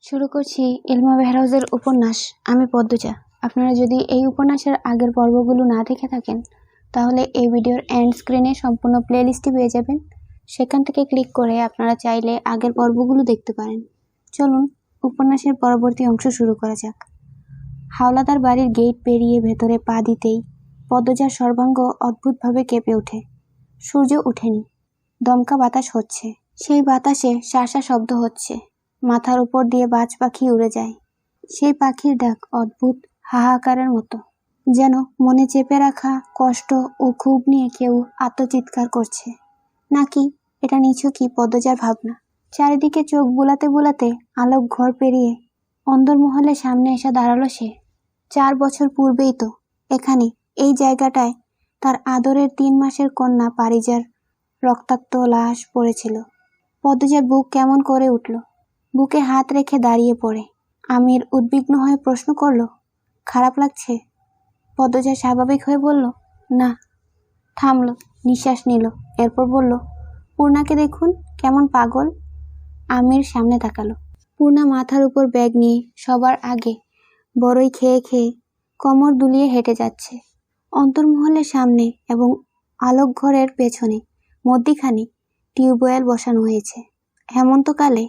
শুরু করছি ইলমা বেহরাউজের উপন্যাস আমি পদ্মজা। আপনারা যদি এই উপন্যাসের আগের পর্বগুলো না দেখে থাকেন তাহলে এই ভিডিওর এন্ড স্ক্রিনে সম্পূর্ণ প্লেলিস্টটি পেয়ে যাবেন। সেখান থেকে ক্লিক করে আপনারা চাইলে আগের পর্বগুলো দেখতে পারেন। চলুন উপন্যাসের পরবর্তী অংশ শুরু করা যাক। হাওলাদার বাড়ির গেট পেরিয়ে ভেতরে পা দিতেই পদ্মজার সর্বাঙ্গ অদ্ভুতভাবে কেঁপে ওঠে। সূর্য ওঠেনি, দমকা বাতাস হচ্ছে, সেই বাতাসে শাঁসা শব্দ হচ্ছে। মাথার উপর দিয়ে বাজ পাখি উড়ে যায়। সেই পাখির ডাক অদ্ভুত হাহাকারের মতো, যেন মনে চেপে রাখা কষ্ট ও ক্ষোভ নিয়ে কেউ আত্মচিৎকার করছে। নাকি এটা নিছকই পদ্মজার ভাবনা? চারিদিকে চোখ বুলাতে বুলাতে আলোক ঘর পেরিয়ে অন্দরমহলের সামনে এসে দাঁড়ালো সে। 4 বছর পূর্বেই তো এখানে এই জায়গাটায় তার আদরের 3 মাসের কন্যা পারিজার রক্তাক্ত লাশ পড়েছিল। পদ্মজার বুক কেমন করে উঠল। বুকে হাত রেখে দাঁড়িয়ে পড়ে আমির উদ্বিগ্ন হয়ে প্রশ্ন করল, খারাপ লাগছে? পদ্মজা স্বাভাবিক হয়ে বলল, না। থামল, নিঃশ্বাস নিল, এরপর বলল, পূর্ণাকে দেখুন কেমন পাগল। আমির সামনে তাকালো। পূর্ণা মাথার উপর ব্যাগ নিয়ে সবার আগে বড়ই খেয়ে খেয়ে কোমর দুলিয়ে হেঁটে যাচ্ছে। অন্তর্মহলের সামনে এবং আলোক ঘরের পেছনে মধ্যিখানে টিউবওয়েল বসানো হয়েছে। হেমন্তকালে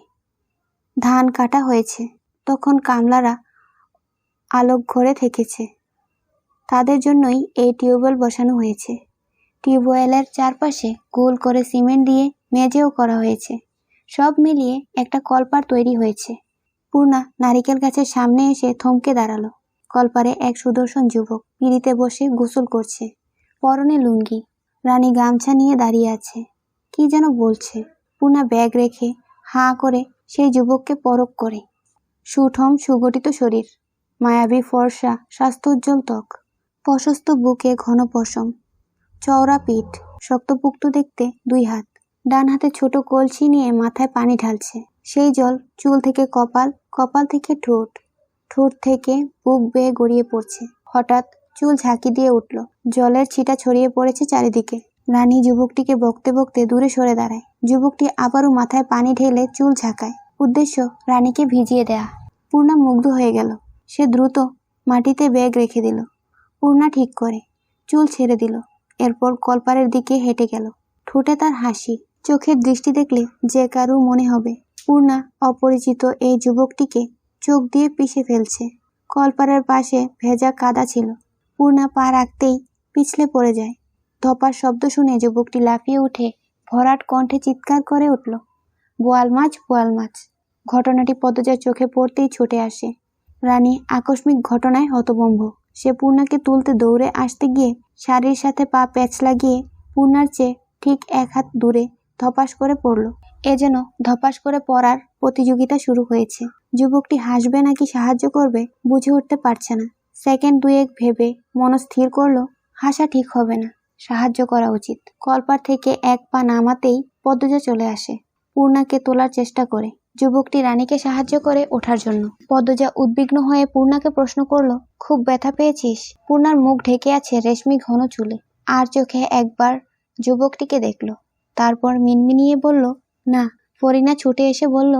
ধান কাটা হয়েছে, তখন কামলারা আলোক ঘরে থেকেছে, তাদের জন্যই এই টিউবওয়েল বসানো হয়েছে। টিউবওয়েলের চারপাশে গোল করে সিমেন্ট দিয়ে মেঝেও করা হয়েছে। সব মিলিয়ে একটা কলপার তৈরি হয়েছে। পূর্ণা নারিকেল গাছের সামনে এসে থমকে দাঁড়ালো। কলপারে এক সুদর্শন যুবক পিঁড়িতে বসে গোসল করছে, পরনে লুঙ্গি। রানী গামছা নিয়ে দাঁড়িয়ে আছে, কি যেন বলছে। পূর্ণা ব্যাগ রেখে হাঁ করে সেই যুবককে পরখ করে। সুঠম সুগঠিত শরীর, মায়াবী ফর্সা স্বাস্থ্যোজ্জ্বল ত্বক, প্রশস্ত বুকে ঘন পশম, চওড়া পিঠ, শক্তপুক্ত দেখতে 2 হাত। ডান হাতে ছোট কলসি নিয়ে মাথায় পানি ঢালছে। সেই জল চুল থেকে কপাল, কপাল থেকে ঠোঁট, ঠোঁট থেকে বুক বেয়ে গড়িয়ে পড়ছে। হঠাৎ চুল ঝাঁকি দিয়ে উঠল, জলের ছিটা ছড়িয়ে পড়েছে চারিদিকে। রানী যুবকটিকে বকতে বকতে দূরে সরে দাঁড়ায়। যুবকটি আবারও মাথায় পানি ঢেলে চুল ঝাঁকায়, উদ্দেশ্য রানীকে ভিজিয়ে দেয়া। পূর্ণা মুগ্ধ হয়ে গেল। সে দ্রুত মাটিতে ব্যাগ রেখে দিল। পূর্ণা ঠিক করে চুল ছেড়ে দিল, এরপর কলপারের দিকে হেঁটে গেল। ঠোঁটে তার হাসি, চোখের দৃষ্টি দেখলে যে কারু মনে হবে পূর্ণা অপরিচিত এই যুবকটিকে চোখ দিয়ে পিষে ফেলছে। কলপারের পাশে ভেজা কাদা ছিল। পূর্ণা পা রাখতেই পিছলে পড়ে যায়। ধপার শব্দ শুনে যুবকটি লাফিয়ে উঠে ভরাট কণ্ঠে চিৎকার করে উঠল, বোয়াল মাছ, বোয়াল মাছ। ঘটনাটি পদ্মজার চোখে পড়তেই ছুটে আসে। রানী আকস্মিক ঘটনায় হতভম্ব। সে পূর্ণাকে তুলতে দৌড়ে আসতে গিয়ে শাড়ির সাথে পা প্যাচ লাগিয়ে পূর্ণার চেয়ে ঠিক 1 হাত দূরে ধপাস করে পড়ল। এ যেন ধপাস করে পড়ার প্রতিযোগিতা শুরু হয়েছে। যুবকটি হাসবে নাকি সাহায্য করবে বুঝে উঠতে পারছে না। সেকেন্ড 2-1 ভেবে মনস্থির করল, হাসা ঠিক হবে না, সাহায্য করা উচিত। কলপার থেকে 1 পা নামাতেই পদ্মজা চলে আসে, পূর্ণাকে তোলার চেষ্টা করে। যুবকটি রানীকে সাহায্য করে ওঠার জন্য। পদ্মজা উদ্বিগ্ন হয়ে পূর্ণাকে প্রশ্ন করল, খুব ব্যথা পেয়েছিস? পূর্ণার মুখ ঢেকে আছে রেশমি ঘন চুলে। আর চোখে একবার যুবকটিকে দেখল, তারপর মিনমিনিয়ে বলল, না। ফরিনা ছুটে এসে বলল,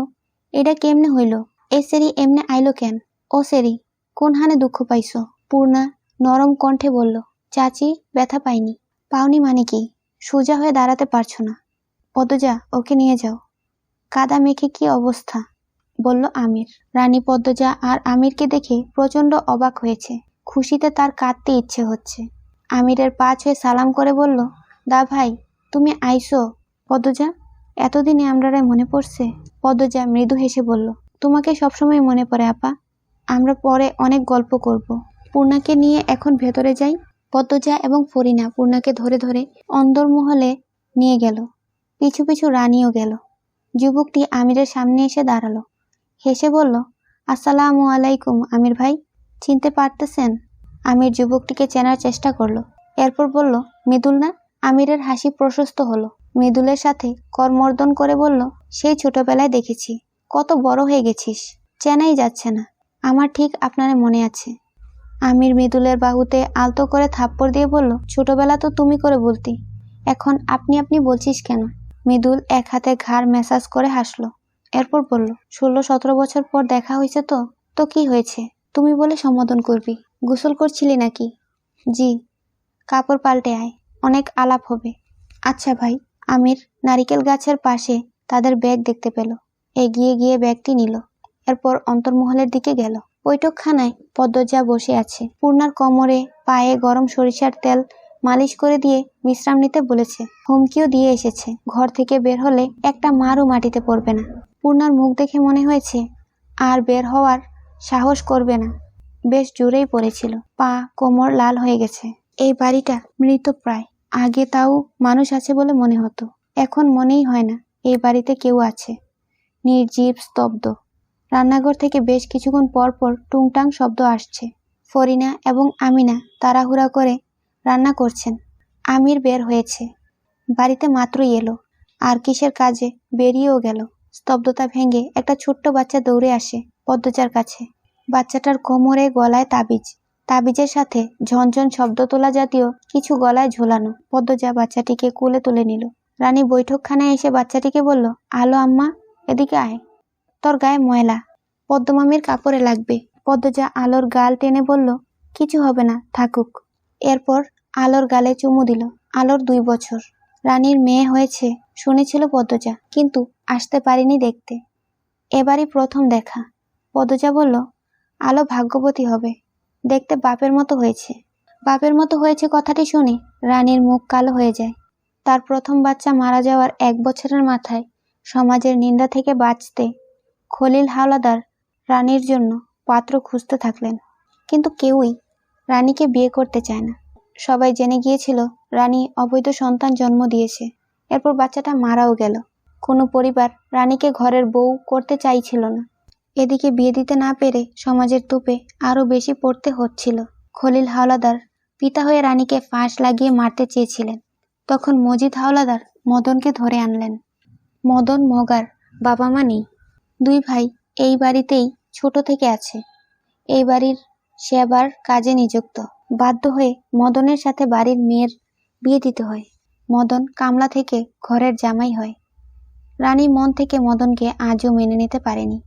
এটা কেমনে হইল? এ সেরি এমনে আইলো কেন? ও সেরি, কোন হানে দুঃখ পাইছো? পূর্ণা নরম কণ্ঠে বলল, চাচি, ব্যথা পাইনি। পাওনি মানে কি? সোজা হয়ে দাঁড়াতে পারছো না? পদ্মজা, ওকে নিয়ে যাও। কাদা মেখে কি অবস্থা, বলল আমির। রানী পদ্মজা আর আমিরকে দেখে প্রচন্ড অবাক হয়েছে। খুশিতে তার কাঁদতে ইচ্ছে হচ্ছে। আমিরের পা ছুঁয়ে সালাম করে বলল, দা ভাই, তুমি আইসো? পদ্মজা, এতদিনে আমরারে মনে পড়ছে? পদ্মজা মৃদু হেসে বলল, তোমাকে সবসময় মনে পড়ে আপা। আমরা পরে অনেক গল্প করব। পূর্ণাকে নিয়ে এখন ভেতরে যাই। পদ্মজা এবং ফরিনা পূর্ণাকে ধরে ধরে অন্দরমহলে নিয়ে গেল। পিছু পিছু রানীও গেল। যুবকটি আমিরের সামনে এসে দাঁড়ালো, হেসে বলল, আসসালামু আলাইকুম আমির ভাই, চিনতে পারতেছেন? আমির যুবকটিকে চেনার চেষ্টা করলো, এরপর বলল, মৃদুল না? আমিরের হাসি প্রশস্ত হলো। মৃদুলের সাথে করমর্দন করে বলল, সেই ছোটবেলায় দেখেছি। কত বড় হয়ে গেছিস, চেনাই যাচ্ছে না। আমার ঠিক আপনারে মনে আছে। আমির মৃদুলের বাহুতে আলতো করে থাপ্পড় দিয়ে বলল, ছোটবেলা তো তুমি করে বলতি, এখন আপনি আপনি বলছিস কেন? মৃদুল 1 হাতে ঘাড় ম্যাসাজ করে হাসলো, এরপর বলল, 16-17 বছর পর দেখা হয়েছে তো। তো কি হয়েছে? তুমি বলে সম্বোধন করবি। গোসল করছিলি নাকি? জি। কাপড় পাল্টে আয়, অনেক আলাপ হবে। আচ্ছা ভাই। আমির নারিকেল গাছের পাশে তাদের ব্যাগ দেখতে পেল। এগিয়ে গিয়ে ব্যাগটি নিল। এরপর অন্তর্মহলের দিকে গেল। বৈঠকখানায় পদ্মজা বসে আছে। পূর্ণার কোমরে পায়ে গরম সরিষার তেল মালিশ করে দিয়ে বিশ্রাম নিতে বলেছে। হুমকিও দিয়ে এসেছে, ঘর থেকে বের হলে একটা মারও মাটিতে পড়বে না। পূর্ণার মুখ দেখে মনে হয়েছে আর বের হওয়ার সাহস করবে না। বেশ জোরেই পড়েছিল, পা কোমর লাল হয়ে গেছে। এই বাড়িটা মৃতপ্রায়। আগে তাও মানুষ আছে বলে মনে হতো, এখন মনেই হয় না এই বাড়িতে কেউ আছে। নির্জীব, স্তব্ধ। রান্নাঘর থেকে বেশ কিছুক্ষণ পর পর টুংটাং শব্দ আসছে। ফরিনা এবং আমিনা তাড়াহুড়া করে রান্না করছেন। আমির বের হয়েছে, বাড়িতে মাত্রই এলো, আর কিসের কাজে বেরিয়েও গেল। স্তব্ধতা ভেঙে একটা ছোট্ট বাচ্চা দৌড়ে আসে পদ্মজার কাছে। বাচ্চাটার কোমরে গলায় তাবিজ, তাবিজের সাথে ঝনঝন শব্দ তোলা জাতীয় কিছু গলায় ঝোলানো। পদ্মজা বাচ্চাটিকে কোলে তুলে নিল। রানী বৈঠকখানায় এসে বাচ্চাটিকে বলল, আলো আম্মা, এদিকে আয়, তোর গায়ে ময়লা, পদ্মমামির কাপড়ে লাগবে। পদ্মজা আলোর গাল টেনে বলল, কিছু হবে না, থাকুক। এরপর আলোর গালে চুমু দিল। আলোর 2 বছর। রানীর মেয়ে হয়েছে শুনেছিল পদ্মজা, কিন্তু আসতে পারিনি দেখতে। এবারই প্রথম দেখা। পদ্মজা বলল, আলো ভাগ্যবতী হবে, দেখতে বাপের মতো হয়েছে। বাপের মতো হয়েছে কথাটি শুনে রানীর মুখ কালো হয়ে যায়। তার প্রথম বাচ্চা মারা যাওয়ার 1 বছরের মাথায় সমাজের নিন্দা থেকে বাঁচতে খলিল হাওলাদার রানীর জন্য পাত্র খুঁজতে থাকলেন, কিন্তু কেউই রানীকে বিয়ে করতে চায় না। সবাই জেনে গিয়েছিল রানী অবৈধ সন্তান জন্ম দিয়েছে। এরপর বাচ্চাটা মারাও গেল। কোনো পরিবার রানীকে ঘরের বউ করতে চাইছিল না। এদিকে বিয়ে দিতে না পেরে সমাজের তোপে আরো বেশি পড়তে হচ্ছিল। খলিল হাওলাদার পিতা হয়ে রানীকে ফাঁস লাগিয়ে মারতে চেয়েছিলেন। তখন মজিদ হাওলাদার মদনকে ধরে আনলেন। মদন মগার বাবা মা নেই। 2 ভাই এই বাড়িতেই ছোট থেকে আছে। এই বাড়ির সেবার কাজে নিযুক্ত। বাধ্য হয়ে মদনের সাথে বাড়ির মেয়ের বিয়ে দিতে হয়। মদন কামলা থেকে ঘরের জামাই হয়। রানী মন থেকে মদনকে আজও মেনে নিতে পারেনি,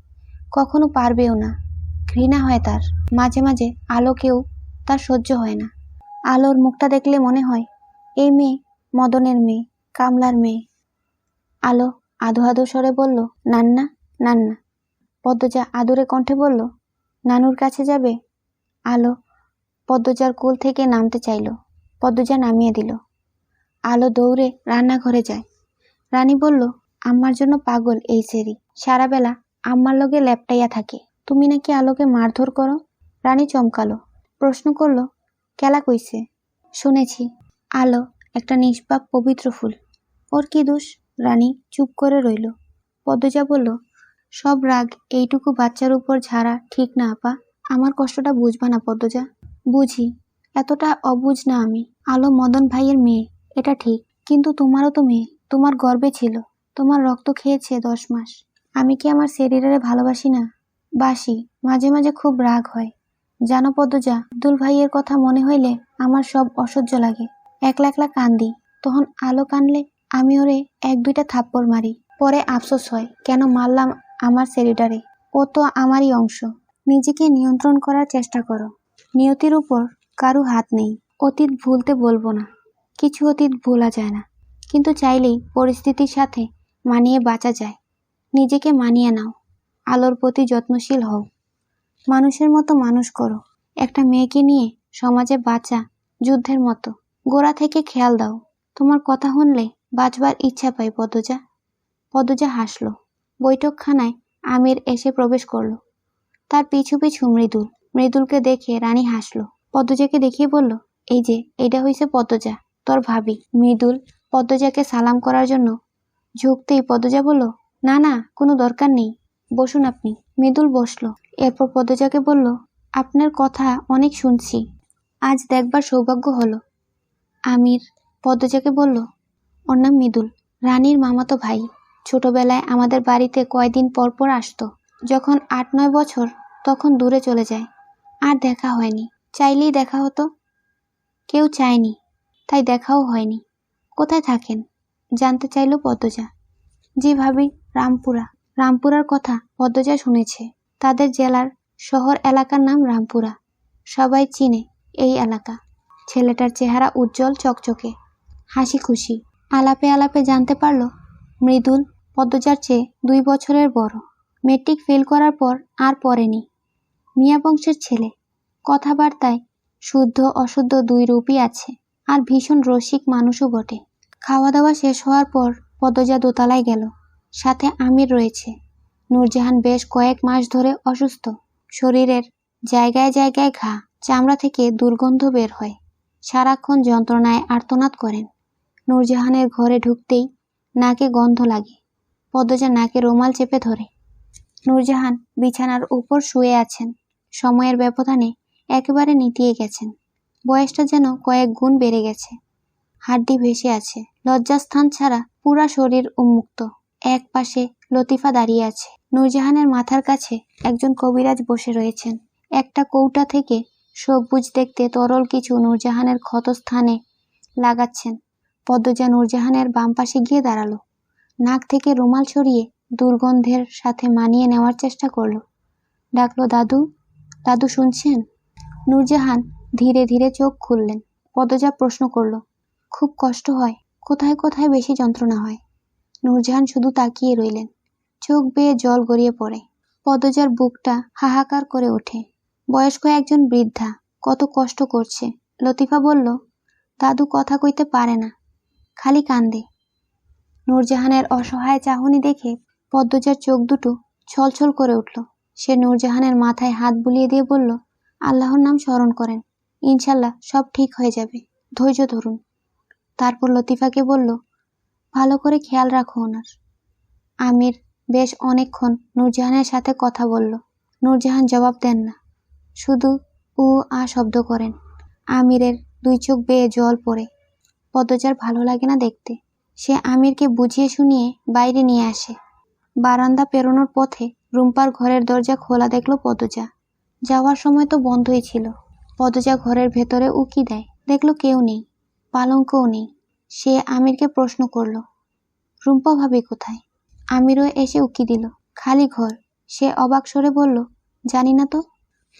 কখনো পারবেও না। ঘৃণা হয় তার। মাঝে মাঝে আলোকেও তার সহ্য হয় না। আলোর মুখটা দেখলে মনে হয় এই মেয়ে মদনের মেয়ে, কামলার মেয়ে। আলো আধো আধো স্বরে বলল, নান্না, নান্না। পদ্মজা আদুরে কণ্ঠে বলল, নানুর কাছে যাবে? আলো পদ্মজার কোল থেকে নামতে চাইল। পদ্মজা নামিয়ে দিল। আলো দৌড়ে রান্নাঘরে যায়। রানী বলল, আম্মার জন্য পাগল এই সেরি, সারা বেলা আম্মার লগে লেপটাইয়া থাকে। তুমি নাকি আলোকে মারধর করো? রানী চমকালো, প্রশ্ন করল, কেলা কইছে? শুনেছি। আলো একটা নিষ্পাপ পবিত্র ফুল, ওর কি দোষ? রানী চুপ করে রইল। পদ্মজা বলল, সব রাগ এইটুকু বাচ্চার উপর ঝাড়া ঠিক না আপা। আমার কষ্টটা বুঝবা না পদ্মজা? বুঝি, এতটা অবুঝ না আমি। আলো মদন ভাইয়ের মেয়ে, এটা ঠিক, কিন্তু তোমারও তো মেয়ে, তোমার গর্বে ছিল, তোমার রক্ত খেয়েছে 10 মাস। আমি কি আমার শরীরে ভালোবাসি না? বাসি, মাঝে মাঝে খুব রাগ হয়। জানো পদ্মজা, আব্দুল ভাইয়ের কথা মনে হইলে আমার সব অসহ্য লাগে। একলা একলা কান্দি। তখন আলো কানলে আমি ওরে 1-2টা থাপ্পড় মারি। পরে আফসোস হয়, কেন মারলাম আমার সেরিডারে। ও তো আমারই অংশ। নিজেকে নিয়ন্ত্রণ করার চেষ্টা করো। নিয়তির উপর কারো হাত নেই। অতীত ভুলতে বলবো না, কিছু অতীত ভোলা যায় না, কিন্তু চাইলেই পরিস্থিতির সাথে মানিয়ে বাঁচা যায়। নিজেকে মানিয়ে নাও। আলোর প্রতি যত্নশীল হও। মানুষের মতো মানুষ করো। একটা মেয়েকে নিয়ে সমাজে বাঁচা যুদ্ধের মতো। গোড়া থেকে খেয়াল দাও। তোমার কথা শুনলে বাঁচবার ইচ্ছা পাই পদ্মজা। পদ্মজা হাসল। বৈঠকখানায় আমির এসে প্রবেশ করল। তার পিছু পিছু মৃদুল। মৃদুলকে দেখে রানী হাসল। পদ্মজাকে দেখিয়ে বলল, এই যে, এইটা হইছে পদ্মজা, তোর ভাবি। মৃদুল পদ্মজাকে সালাম করার জন্য ঝুঁকতেই পদ্মজা বলল, না না, কোনো দরকার নেই, বসুন আপনি। মৃদুল বসল। এরপর পদ্মজাকে বলল, আপনার কথা অনেক শুনছি, আজ দেখবার সৌভাগ্য হলো। আমির পদ্মজাকে বলল, ওর নাম মৃদুল, রানীর মামাতো ভাই। ছোটবেলায় আমাদের বাড়িতে কয়দিন পর পর আসতো। যখন 8-9 বছর তখন দূরে চলে যায়। আর দেখা হয়নি। চাইলেই দেখা হতো, কেউ চায়নি, তাই দেখাও হয়নি। কোথায় থাকেন? জানতে চাইল পদ্মজা। জি ভাবি, রামপুরা। রামপুরার কথা পদ্মজা শুনেছে। তাদের জেলার শহর এলাকার নাম রামপুরা। সবাই চিনে এই এলাকা। ছেলেটার চেহারা উজ্জ্বল চকচকে, হাসি খুশি। আলাপে আলাপে জানতে পারল মৃদুল পদ্মজার চেয়ে 2 বছরের বড়। মেট্রিক ফেল করার পর আর পড়েনি। মিয়া বংশের ছেলে, কথাবার্তায় শুদ্ধ অশুদ্ধ 2 রূপই আছে, আর ভীষণ রসিক মানুষও বটে। খাওয়া দাওয়া শেষ হওয়ার পর পদ্মজা দোতলায় গেল। সাথে আমির রয়েছে। নূরজাহান বেশ কয়েক মাস ধরে অসুস্থ। শরীরের জায়গায় জায়গায় ঘা, চামড়া থেকে দুর্গন্ধ বের হয়। সারাক্ষণ যন্ত্রণায় আর্তনাদ করেন। নূরজাহানের ঘরে ঢুকতেই নাকে গন্ধ লাগে। পদ্মজা নাকে রুমাল চেপে ধরে। নূরজাহান বিছানার উপর শুয়ে আছেন। সময়ের ব্যবধানে একেবারে নিতিয়ে গেছেন। বয়সটা যেন কয়েক গুণ বেড়ে গেছে। হাড্ডি ভেসে আছে। লজ্জাস্থান ছাড়া পুরা শরীর উন্মুক্ত। এক পাশে লতিফা দাঁড়িয়ে আছে। নূরজাহানের মাথার কাছে একজন কবিরাজ বসে রয়েছেন। একটা কৌটা থেকে সবুজ দেখতে তরল কিছু নূরজাহানের ক্ষতস্থানে লাগাচ্ছেন। পদ্মজা নূরজাহানের বাম পাশে গিয়ে দাঁড়ালো। নাক থেকে রুমাল সরিয়ে দুর্গন্ধের সাথে মানিয়ে নেওয়ার চেষ্টা করলো। ডাকলো, দাদু, দাদু শুনছেন? নূরজাহান ধীরে ধীরে চোখ খুললেন। পদ্মজা প্রশ্ন করলো, খুব কষ্ট হয়? কোথায় কোথায় বেশি যন্ত্রণা হয়? নূরজাহান শুধু তাকিয়ে রইলেন। চোখ বেয়ে জল গড়িয়ে পড়ে। পদ্মজার বুকটা হাহাকার করে ওঠে। বয়স্ক একজন বৃদ্ধা, কত কষ্ট করছে। লতিফা বলল, দাদু কথা কইতে পারে না, খালি কান্দে। নূরজাহানের অসহায় চাহনি দেখে পদ্মজার চোখ দুটো ছলছল করে উঠল। সে নূরজাহানের মাথায় হাত বুলিয়ে দিয়ে বলল, আল্লাহর নাম স্মরণ করেন, ইনশাল্লাহ সব ঠিক হয়ে যাবে, ধৈর্য ধরুন। তারপর লতিফাকে বলল, ভালো করে খেয়াল রাখো ওনার। আমির বেশ অনেকক্ষণ নূরজাহানের সাথে কথা বলল। নূরজাহান জবাব দেন না, শুধু উ আ শব্দ করেন। আমিরের 2 চোখ বেয়ে জল পড়ে। পদ্মজার ভালো লাগে না দেখতে। সে আমিরকে বুঝিয়ে শুনিয়ে বাইরে নিয়ে আসে। বারান্দা পেরোনোর পথে রুম্পার ঘরের দরজা খোলা দেখল পদ্মজা। যাওয়ার সময় তো বন্ধই ছিল। পদ্মজা ঘরের ভেতরে উকি দেয়, দেখল কেউ নেই, পালঙ্কও নেই। সে আমিরকে প্রশ্ন করল, রুম্পা ভাবি কোথায়? আমিরও এসে উকি দিল, খালি ঘর। সে অবাক স্বরে বলল, জানি না তো।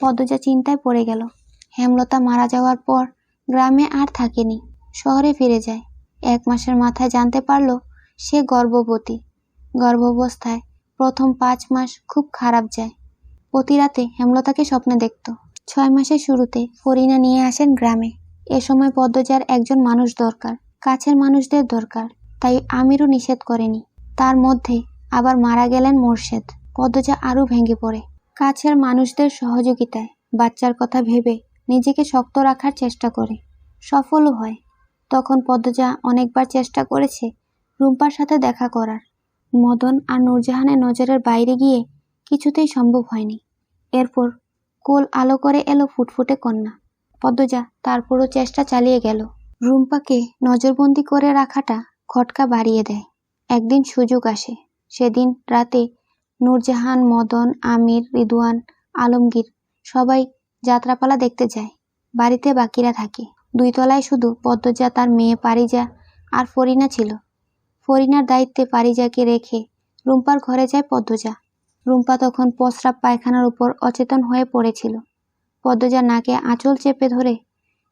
পদ্মজা চিন্তায় পড়ে গেল। হেমলতা মারা যাওয়ার পর গ্রামে আর থাকেনি, শহরে ফিরে যায়। 1 মাসের মাথায় জানতে পারল সে গর্ভবতী। গর্ভাবস্থায় প্রথম 5 মাস খুব খারাপ যায়। প্রতি রাতে হেমলতাকে স্বপ্নে দেখত। 6 মাসের শুরুতে ফরিনা নিয়ে আসেন গ্রামে। এ সময় পদ্মজার একজন মানুষ দরকার, কাছের মানুষদের দরকার, তাই আমিরও নিষেধ করেনি। তার মধ্যে আবার মারা গেলেন মোর্শেদ। পদ্মজা আরও ভেঙে পড়ে। কাছের মানুষদের সহযোগিতায় বাচ্চার কথা ভেবে নিজেকে শক্ত রাখার চেষ্টা করে, সফলও হয়। তখন পদ্মজা অনেকবার চেষ্টা করেছে রুম্পার সাথে দেখা করার। মদন আর নূরজাহানের নজরের বাইরে গিয়ে কিছুতেই সম্ভব হয়নি। এরপর কোল আলো করে এলো ফুটফুটে কন্যা। পদ্মজা তারপরও চেষ্টা চালিয়ে গেল। রুম্পাকে নজরবন্দি করে রাখাটা খটকা বাড়িয়ে দেয়। একদিন সুযোগ আসে। সেদিন রাতে নূরজাহান, মদন, আমির, রিদওয়ান, আলমগীর সবাই যাত্রাপালা দেখতে যায়। বাড়িতে বাকিরা থাকে। 2 তলায় শুধু পদ্মজা, তার মেয়ে পারিজা আর ফরিনা ছিল। ফরিনার দায়িত্বে পারিজাকে রেখে রুম্পার ঘরে যায় পদ্মজা। রুম্পা তখন প্রস্রাব পায়খানার উপর অচেতন হয়ে পড়েছিল। পদ্মজা নাকে আঁচল চেপে ধরে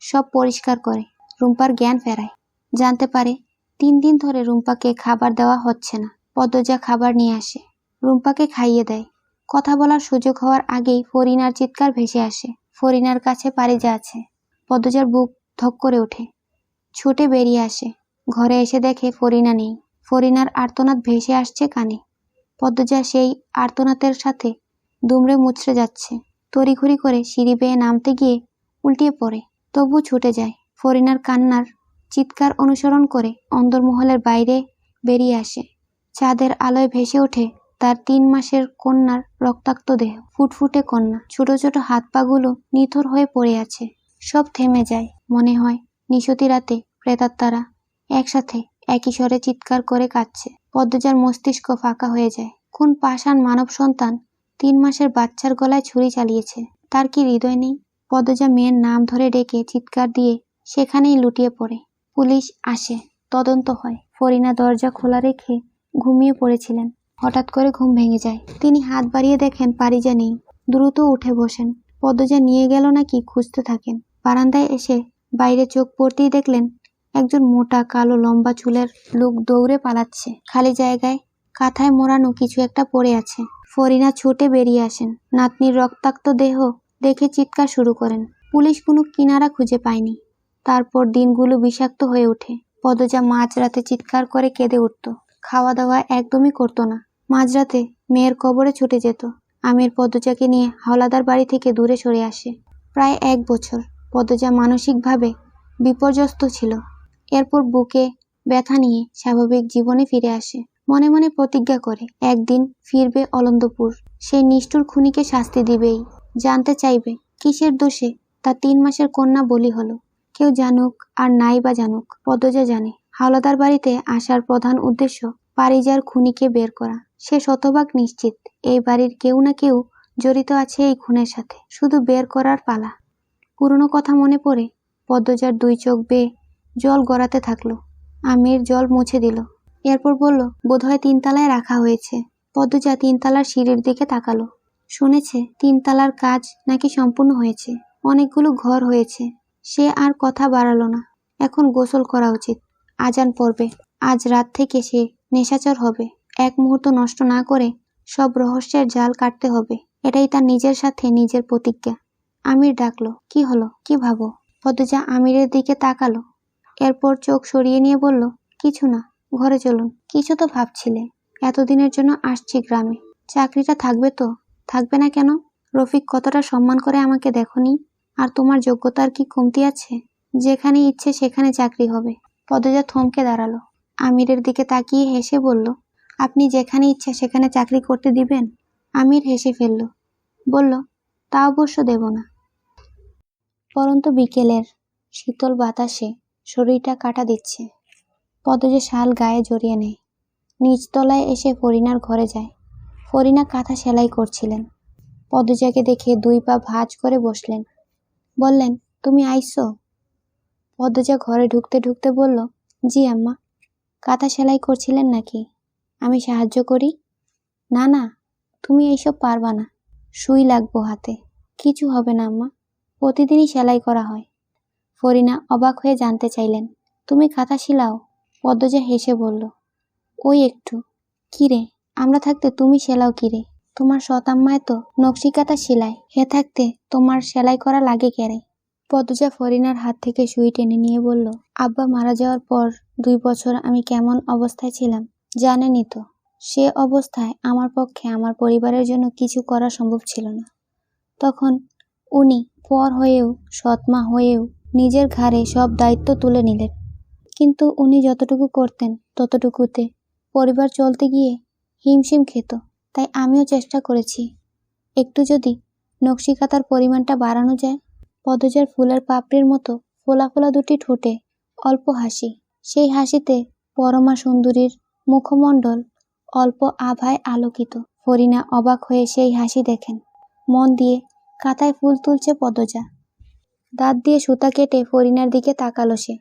সব পরিষ্কার করে রুম্পার জ্ঞান ফেরায়। জানতে পারে 3 দিন ধরে রুম্পাকে খাবার দেওয়া হচ্ছে না। পদ্মজা খাবার নিয়ে আসে, রুম্পাকে খাইয়ে দেয়। কথা বলার সুযোগ হওয়ার আগেই ফরিনার চিৎকার ভেসে আসে, ফরিনার কাছে পারিজা আছে। পদ্মজার বুক ধক করে ওঠে, ছুটে বেরিয়ে আসে। ঘরে এসে দেখে ফরিনা নেই। ফরিনার আর্তনাদ ভেসে আসছে কানে। পদ্মজা সেই আর্তনাদের সাথে দুমড়ে মুচড়ে যাচ্ছে। তড়িঘড়ি করে সিঁড়ি বেয়ে নামতে গিয়ে উল্টিয়ে পড়ে, তবু ছুটে যায়। ফরিনার কান্নার চিৎকার অনুসরণ করে অন্দরমহলের বাইরে বেরিয়ে আসে। চাঁদের আলোয় ভেসে ওঠে তার 3 মাসের কন্যার রক্তাক্ত দেহ। ফুটফুটে কন্যা, ছোট ছোট হাত পাগুলো নিথর হয়ে পড়ে আছে। সব থেমে যায়। মনে হয় নিশতি রাতে প্রেতাত্মারা একসাথে একই স্বরে চিৎকার করে কাঁদছে। পদ্মজার মস্তিষ্ক ফাঁকা হয়ে যায়। কোন পাষাণ মানব সন্তান 3 মাসের বাচ্চার গলায় ছুরি চালিয়েছে? তার কি হৃদয় নেই? পদ্মজা মেয়ের নাম ধরে ডেকে চিৎকার দিয়ে সেখানেই লুটিয়ে পড়ে। পুলিশ আসে, তদন্ত হয়। ফরিনা দরজা খোলা রেখে ঘুমিয়ে পড়েছিলেন। হঠাৎ করে ঘুম ভেঙে যায়। তিনি হাত বাড়িয়ে দেখেন পারিজা নেই। দ্রুত উঠে বসেন। পদ্মজা নিয়ে গেল নাকি খুঁজতে থাকেন। বারান্দায় এসে বাইরে চোখ পড়তেই দেখলেন একজন মোটা কালো লম্বা চুলের লোক দৌড়ে পালাচ্ছে। খালি জায়গায় কাঁথায় মোড়ানো কিছু একটা পড়ে আছে। ফরিনা ছুটে বেরিয়ে আসেন। নাতনির রক্তাক্ত দেহ দেখে চিৎকার শুরু করেন। পুলিশ কোনো কিনারা খুঁজে পায়নি। তারপর দিনগুলো বিষাক্ত হয়ে ওঠে। পদ্মজা মাঝরাতে চিৎকার করে কেঁদে উঠত। খাওয়া দাওয়া একদমই করতো না। মাঝরাতে মেয়ের কবরে ছুটে যেত। আমির পদ্মজাকে নিয়ে হাওলাদার বাড়ি থেকে দূরে সরে আসে। প্রায় 1 বছর পদ্মজা মানসিকভাবে বিপর্যস্ত ছিল। এরপর বুকে ব্যথা নিয়ে স্বাভাবিক জীবনে ফিরে আসে। মনে মনে প্রতিজ্ঞা করে একদিন ফিরবে অলন্দপুর। সেই নিষ্ঠুর খুনিকে শাস্তি দিবেই। জানতে চাইবে কিসের দোষে তার 3 মাসের কন্যা বলি হলো। কেউ জানুক আর নাই বা জানুক, পদ্মজা জানে হাওলাদার বাড়িতে আসার প্রধান উদ্দেশ্য পারিজার খুনিকে বের করা। সে শতভাগ নিশ্চিত এই বাড়ির কেউ না কেউ জড়িত আছে এই খুনের সাথে। শুধু বের করার পালা। পুরনো কথা মনে পড়ে পদ্মজার 2 চোখ বেয়ে জল গড়াতে থাকলো। আমির জল মুছে দিল। এরপর বলল, বোধহয় 3 তলায় রাখা হয়েছে। পদ্মজা 3 তলার সিঁড়ির দিকে তাকালো। শুনেছে 3 তলার কাজ নাকি সম্পূর্ণ হয়েছে। অনেকগুলো ঘর হয়েছে। সে আর কথা বাড়ালো না। এখন গোসল করা উচিত। আজান পড়বে। আজ রাত থেকে সে নেশাচর হবে। 1 মুহূর্ত নষ্ট না করে সব রহস্যের জাল কাটতে হবে। এটাই তার নিজের সাথে নিজের প্রতিজ্ঞা। আমির ডাকলো, কি হলো, কি ভাবো? পদ্মজা আমিরের দিকে তাকালো। এরপর চোখ সরিয়ে নিয়ে বলল, কিছু না, ঘরে চলুন। কিছু তো ভাবছিলে। এতদিনের জন্য আসছি গ্রামে। চাকরিটা থাকবে তো? থাকবে না কেন? রফিক কতটা সম্মান করে আমাকে দেখোনি? আর তোমার যোগ্যতার কি কমতি আছে? যেখানে ইচ্ছে সেখানে চাকরি হবে। পদ্মজা থমকে দাঁড়ালো। আমিরের দিকে তাকিয়ে হেসে বলল, আপনি যেখানে ইচ্ছে সেখানে চাকরি করতে দিবেন? আমির হেসে ফেলল। বলল, তা অবশ্য দেব না। পরন্তু বিকেলের শীতল বাতাসে শরীরটা কাটা দিচ্ছে। পদ্মজা শাল গায়ে জড়িয়ে নেয়। নিচতলায় এসে ফরিনার ঘরে যায়। ফরিনা কাঁথা সেলাই করছিলেন। পদ্মজাকে দেখে 2 পা ভাঁজ করে বসলেন। বললেন, তুমি আইসো? পদ্মজা ঘরে ঢুকতে ঢুকতে বলল, জি আম্মা। কাঁথা সেলাই করছিলেন নাকি? আমি সাহায্য করি? না না, তুমি এইসব পারবা না। সুই লাগবো হাতে। কিছু হবে না আম্মা, প্রতিদিনই সেলাই করা হয়। ফরিনা অবাক হয়ে জানতে চাইলেন, তুমি কাঁথা সেলাও? পদ্মজা হেসে বলল, ওই একটু। কিরে, আমরা থাকতে তুমি সেলাও কিরে? তোমার সৎ আম্মায় তো নকশি কাঁথা সেলায়। হে থাকতে তোমার সেলাই করা লাগে কেরে? পদ্মজা ফরিনার হাত থেকে সুই টেনে নিয়ে বলল, আব্বা মারা যাওয়ার পর 2 বছর আমি কেমন অবস্থায় ছিলাম জানেনই তো। সে অবস্থায় আমার পক্ষে আমার পরিবারের জন্য কিছু করা সম্ভব ছিল না। তখন উনি পর হয়েও, সৎমা হয়েও নিজের ঘাড়ে সব দায়িত্ব তুলে নিলেন। কিন্তু উনি যতটুকু করতেন ততটুকুতে পরিবার চলতে গিয়ে হিমশিম খেত। তাই আমিও চেষ্টা করেছি, একটু যদি নকশি কাঁথার পরিমাণটা বাড়ানো যায়। পদ্মজার ফুলের পাপড়ির মতো ফোলা ফোলা 2টি ঠোঁটে অল্প হাসি। সেই হাসিতে পরমা সুন্দরীর মুখমণ্ডল অল্প আভায় আলোকিত। ফরিনা অবাক হয়ে সেই হাসি দেখেন। মন দিয়ে কাঁথায় ফুল তুলছে পদ্মজা। দাঁত দিয়ে সুতা কেটে ফরিনার দিকে তাকালো সে।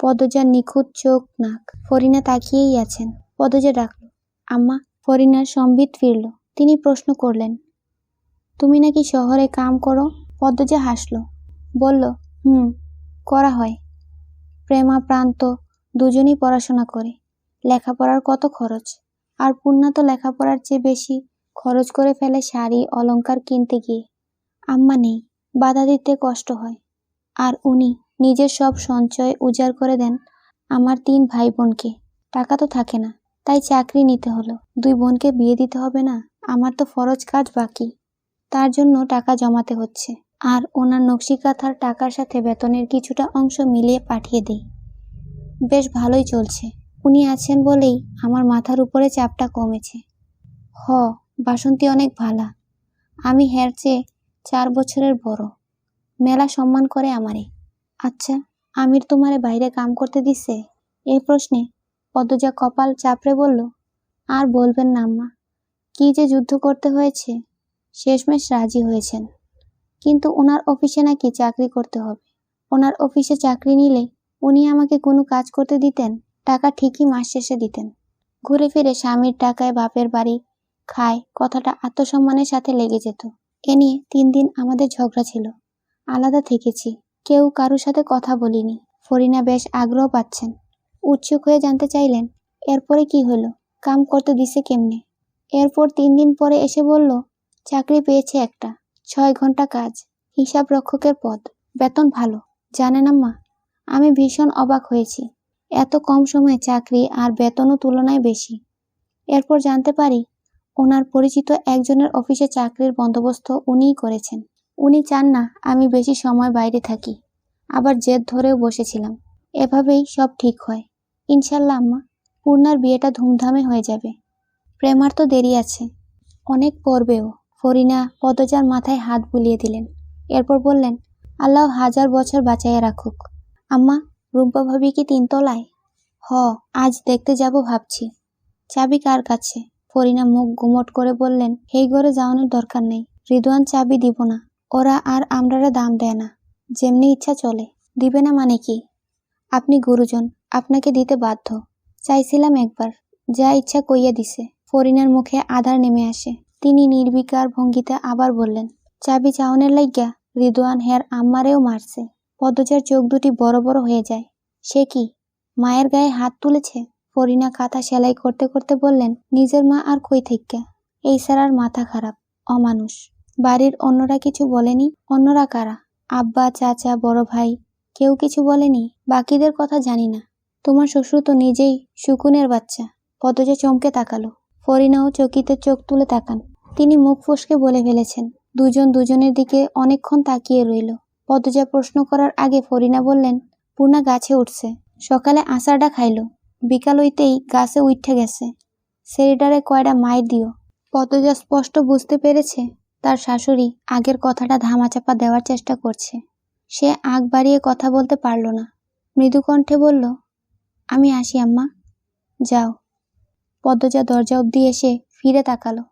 পদ্মজার নিখুঁত চোখ নাক। ফরিনা তাকিয়েই আছেন। পদ্মজা ডাকল, আম্মা। ফরিনার সম্বিত ফিরল। তিনি প্রশ্ন করলেন, তুমি নাকি শহরে কাম করো? পদ্মজা হাসল। বলল, করা হয়। প্রেমা প্রান্ত দুজনই পড়াশোনা করে। লেখাপড়ার কত খরচ। আর পূর্ণা তো লেখাপড়ার চেয়ে বেশি খরচ করে ফেলে শাড়ি অলংকার কিনতে গিয়ে। আম্মা নেই, বাধা দিতে কষ্ট হয়। আর উনি নিজের সব সঞ্চয় উজাড় করে দেন আমার 3 ভাই বোনকে। টাকা তো থাকে না, তাই চাকরি নিতে হলো। 2 বোনকে বিয়ে দিতে হবে না? আমার তো ফরজ কাজ বাকি, তার জন্য টাকা জমাতে হচ্ছে। আর ওনার নকশি কাঁথার টাকার সাথে বেতনের কিছুটা অংশ মিলিয়ে পাঠিয়ে দিই। বেশ ভালোই চলছে। উনি আছেন বলেই আমার মাথার উপরে চাপটা কমেছে। বাসন্তী অনেক ভালা। আমি হের চেয়ে 4 বছরের বড়। মেলা সম্মান করে আমারে। আচ্ছা, আমির তোমারে বাইরে কাম করতে দিছে? এই প্রশ্নে পদ্মজা কপাল চাপড়ে বলল, আর বলবেন না আম্মা, কি যে যুদ্ধ করতে হয়েছে। শেষমেশ রাজি হয়েছেন। কিন্তু ওনার অফিসে নাকি চাকরি করতে হবে। ওনার অফিসে চাকরি নিলে উনি আমাকে কোনো কাজ করতে দিতেন, টাকা ঠিকই মাস শেষে দিতেন। ঘুরে ফিরে স্বামীর টাকায় বাপের বাড়ি খায় কথাটা আত্মসম্মানের সাথে লেগে যেত। এ নিয়ে 3 দিন আমাদের ঝগড়া ছিল। আলাদা থেকেছি, কেউ কারোর সাথে কথা বলিনি। ফরিনা বেশ আগ্রহ পাচ্ছেন, উৎসুক হয়ে জানতে চাইলেন এরপরে কি হলো, কাম করতে দিছে কেমনে। এরপর 3 দিন পরে এসে বলল চাকরি পেয়েছে একটা, 6 ঘন্টা কাজ, হিসাব রক্ষকের পদ, বেতন ভালো। জানেন আম্মা, আমি ভীষণ অবাক হয়েছি। এত কম সময়ে চাকরি আর বেতনও তুলনায় বেশি। এরপর জানতে পারি ওনার পরিচিত একজনের অফিসে চাকরির বন্দোবস্ত উনিই করেছেন। উনি চান না আমি বেশি সময় বাইরে থাকি, আবার জেদ ধরেও বসেছিলাম। এভাবেই সব ঠিক হয় ইনশাল্লাহ আম্মা। পূর্ণার বিয়েটা ধুমধামে হয়ে যাবে। প্রেমার তো দেরি আছে, অনেক পড়বেও। ফরিনা পদজার মাথায় হাত বুলিয়ে দিলেন, এরপর বললেন আল্লাহ 1000 বছর বাঁচাইয়া রাখুক। আম্মা, রুম্পা ভাবি কি 3 তলায়? হ, আজ দেখতে যাব ভাবছি। চাবি কার কাছে? ফরিনা মুখ গুমট করে বললেন এই ঘরে যাওয়ানোর দরকার নেই, রিদওয়ান চাবি দিব না। ওরা আর আমরারে দাম দেয় না, যেমনি ইচ্ছা চলে। দিবে না মানে কি? আপনি গুরুজন, আপনাকে দিতে বাধ্য। চাইছিলাম একবার, যা ইচ্ছা কইয়া দিছে। ফরিনার মুখে আধার নেমে আসে। তিনি নির্বিকার ভঙ্গিতে আবার বললেন চাবি চাওনের লাইগা রিদওয়ান হের আম্মারেও মারছে। পদ্মজার চোখ দুটি বড় বড় হয়ে যায়। সে কি মায়ের গায়ে হাত তুলেছে? ফরিনা কাঁথা সেলাই করতে করতে বললেন নিজের মা আর কই থাইক্কা, এই সারার মাথা খারাপ, অমানুষ। বাড়ির অন্যরা কিছু বলেনি? অন্যরা কারা? আব্বা, চাচা, বড় ভাই কেউ কিছু বলেনি? বাকিদের কথা জানি না। তোমার শ্বশুর তো নিজেই শুকুনের বাচ্চা। পদ্মজা চমকে তাকালো। ফরিনাও চকিতে চোখ তুলে তাকান। তিনি মুখ ফসকে বলে ফেলেছেন। দুজন দুজনের দিকে অনেকক্ষণ তাকিয়ে রইল। পদ্মজা প্রশ্ন করার আগে ফরিনা বললেন পূর্ণা গাছে উঠছে, সকালে আচারটা খাইলো, বিকাল হইতেই গাছে উঠে গেছে। সেরিডারে কয়টা মাইর দিও। পদ্মজা স্পষ্ট বুঝতে পেরেছে তার শাশুড়ি আগের কথাটা ধামাচাপা দেওয়ার চেষ্টা করছে। সে আগ বাড়িয়ে কথা বলতে পারল না। মৃদু কণ্ঠে বলল আমি আসি আম্মা। যাও। পদ্মজা দরজা অবধি এসে ফিরে তাকালো।